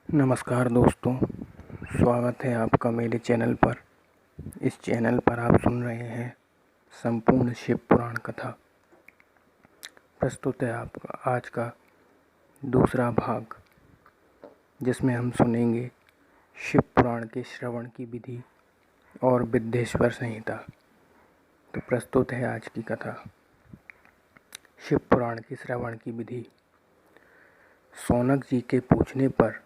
नमस्कार दोस्तों, स्वागत है आपका मेरे चैनल पर। इस चैनल पर आप सुन रहे हैं संपूर्ण शिव पुराण कथा। प्रस्तुत है आपका आज का दूसरा भाग, जिसमें हम सुनेंगे शिव पुराण के श्रवण की विधि और विद्येश्वर संहिता। तो प्रस्तुत है आज की कथा। शिव पुराण के श्रवण की विधि। शौनक जी के पूछने पर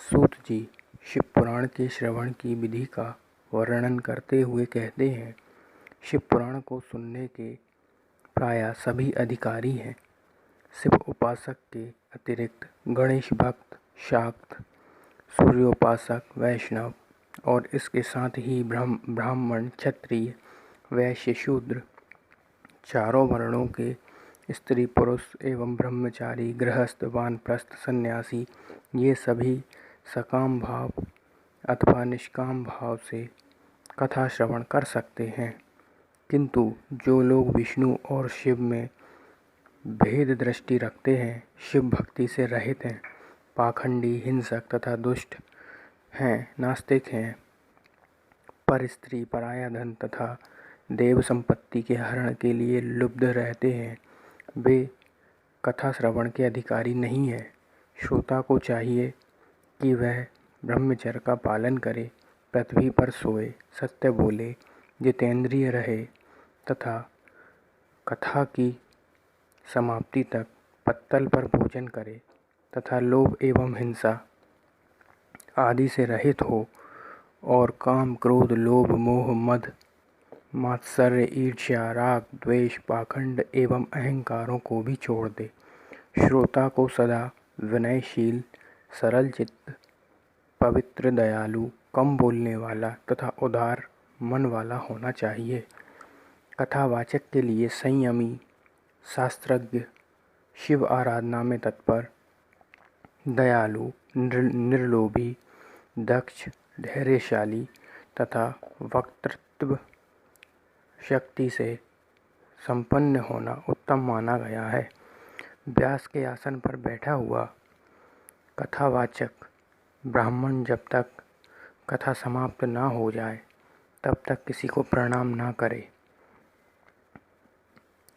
सूत जी शिव पुराण के श्रवण की विधि का वर्णन करते हुए कहते हैं, शिव पुराण को सुनने के प्रायः सभी अधिकारी हैं। शिव उपासक के अतिरिक्त गणेश भक्त, शाक्त, सूर्योपासक, वैष्णव और इसके साथ ही ब्राह्मण, क्षत्रिय, वैश्य, शूद्र, चारों वर्णों के स्त्री पुरुष एवं ब्रह्मचारी, गृहस्थ, वानप्रस्थ, सन्यासी, ये सभी सकाम भाव अथवा निष्काम भाव से कथा श्रवण कर सकते हैं। किंतु जो लोग विष्णु और शिव में भेद दृष्टि रखते हैं, शिव भक्ति से रहित हैं, पाखंडी, हिंसक तथा दुष्ट हैं, नास्तिक हैं, पर स्त्री, पराया धन तथा देव संपत्ति के हरण के लिए लुब्ध रहते हैं, वे कथा श्रवण के अधिकारी नहीं है। श्रोता को चाहिए कि वह ब्रह्मचर्य का पालन करे, पृथ्वी पर सोए, सत्य बोले, जितेंद्रिय रहे तथा कथा की समाप्ति तक पत्तल पर भोजन करे तथा लोभ एवं हिंसा आदि से रहित हो और काम, क्रोध, लोभ, मोह, मद, मात्सर्य, ईर्ष्या, राग, द्वेष, पाखंड एवं अहंकारों को भी छोड़ दे। श्रोता को सदा विनयशील, सरल चित्त, पवित्र, दयालु, कम बोलने वाला तथा उदार मन वाला होना चाहिए। कथावाचक के लिए संयमी, शास्त्रज्ञ, शिव आराधना में तत्पर, दयालु, निर्लोभी, दक्ष, धैर्यशाली तथा वक्तृत्व शक्ति से संपन्न होना उत्तम माना गया है। व्यास के आसन पर बैठा हुआ कथावाचक ब्राह्मण जब तक कथा समाप्त ना हो जाए तब तक किसी को प्रणाम ना करे।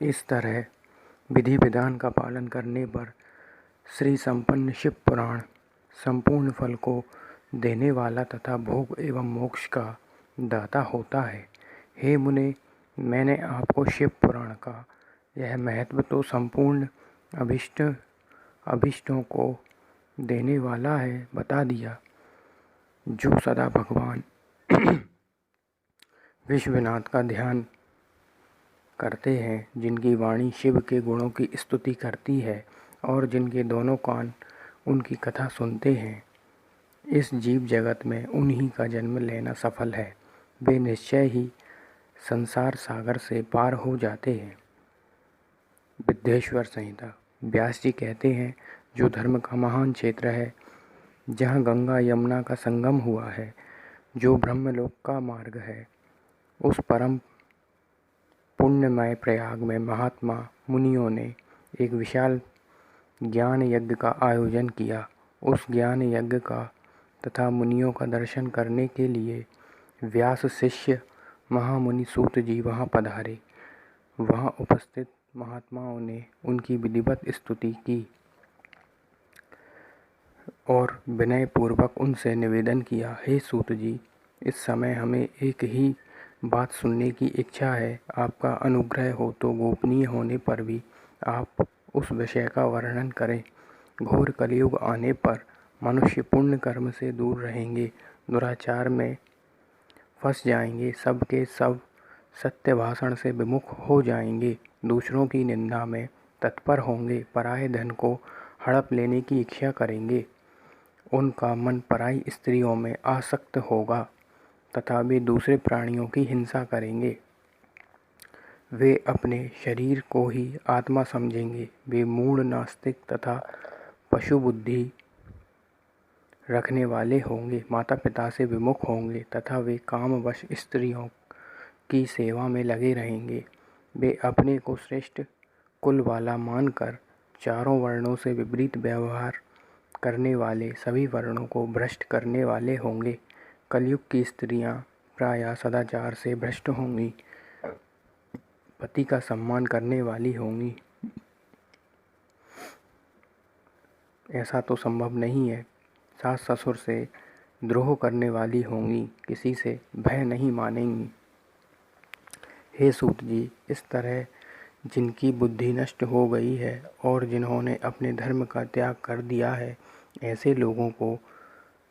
इस तरह विधि विधान का पालन करने पर श्री संपन्न शिव पुराण संपूर्ण फल को देने वाला तथा भोग एवं मोक्ष का दाता होता है। हे मुने, मैंने आपको शिव पुराण का यह महत्व तो संपूर्ण अभिष्टों को देने वाला है बता दिया। जो सदा भगवान विश्वनाथ का ध्यान करते हैं, जिनकी वाणी शिव के गुणों की स्तुति करती है और जिनके दोनों कान उनकी कथा सुनते हैं, इस जीव जगत में उन्हीं का जन्म लेना सफल है। वे निश्चय ही संसार सागर से पार हो जाते हैं। विद्येश्वर संहिता। व्यास जी कहते हैं, जो धर्म का महान क्षेत्र है, जहाँ गंगा यमुना का संगम हुआ है, जो ब्रह्मलोक का मार्ग है, उस परम पुण्यमय प्रयाग में महात्मा मुनियों ने एक विशाल ज्ञान यज्ञ का आयोजन किया। उस ज्ञान यज्ञ का तथा मुनियों का दर्शन करने के लिए व्यास शिष्य महामुनि सूत जी वहाँ पधारे। वहाँ उपस्थित महात्माओं ने उनकी विधिवत स्तुति की और विनय पूर्वक उनसे निवेदन किया, हे सूत जी, इस समय हमें एक ही बात सुनने की इच्छा है। आपका अनुग्रह हो तो गोपनीय होने पर भी आप उस विषय का वर्णन करें। घोर कलयुग आने पर मनुष्य पुण्य कर्म से दूर रहेंगे, दुराचार में फंस जाएंगे, सबके सब सत्य भाषण से विमुख हो जाएंगे, दूसरों की निंदा में तत्पर होंगे, पराये धन को हड़प लेने की इच्छा करेंगे, उनका मन पराई स्त्रियों में आसक्त होगा तथा वे दूसरे प्राणियों की हिंसा करेंगे। वे अपने शरीर को ही आत्मा समझेंगे। वे मूढ़, नास्तिक तथा पशु बुद्धि रखने वाले होंगे, माता पिता से विमुख होंगे तथा वे कामवश स्त्रियों की सेवा में लगे रहेंगे। वे अपने को श्रेष्ठ कुल वाला मानकर चारों वर्णों से विपरीत व्यवहार करने वाले सभी वर्णों को भ्रष्ट करने वाले होंगे। कलयुग की स्त्रियां प्रायः सदाचार से भ्रष्ट होंगी, पति का सम्मान करने वाली होंगी। ऐसा तो संभव नहीं है। सास ससुर से द्रोह करने वाली होंगी, किसी से भय नहीं मानेंगी। हे सूत जी, इस तरह जिनकी बुद्धि नष्ट हो गई है और जिन्होंने अपने धर्म का त्याग कर दिया है, ऐसे लोगों को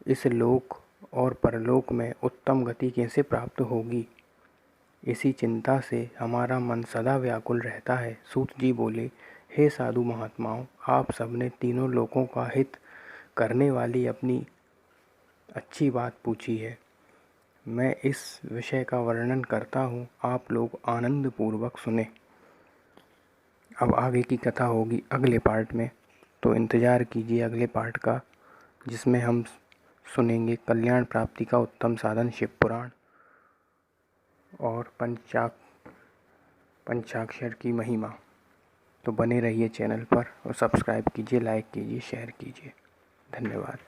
इस लोक और परलोक में उत्तम गति कैसे प्राप्त होगी, इसी चिंता से हमारा मन सदा व्याकुल रहता है। सूत जी बोले, हे साधु महात्माओं, आप सबने तीनों लोकों का हित करने वाली अपनी अच्छी बात पूछी है। मैं इस विषय का वर्णन करता हूँ, आप लोग आनंद पूर्वक सुने। अब आगे की कथा होगी अगले पार्ट में, तो इंतज़ार कीजिए अगले पार्ट का, जिसमें हम सुनेंगे कल्याण प्राप्ति का उत्तम साधन शिव पुराण और पंचाक्षर की महिमा। तो बने रहिए चैनल पर और सब्सक्राइब कीजिए, लाइक कीजिए, शेयर कीजिए। धन्यवाद।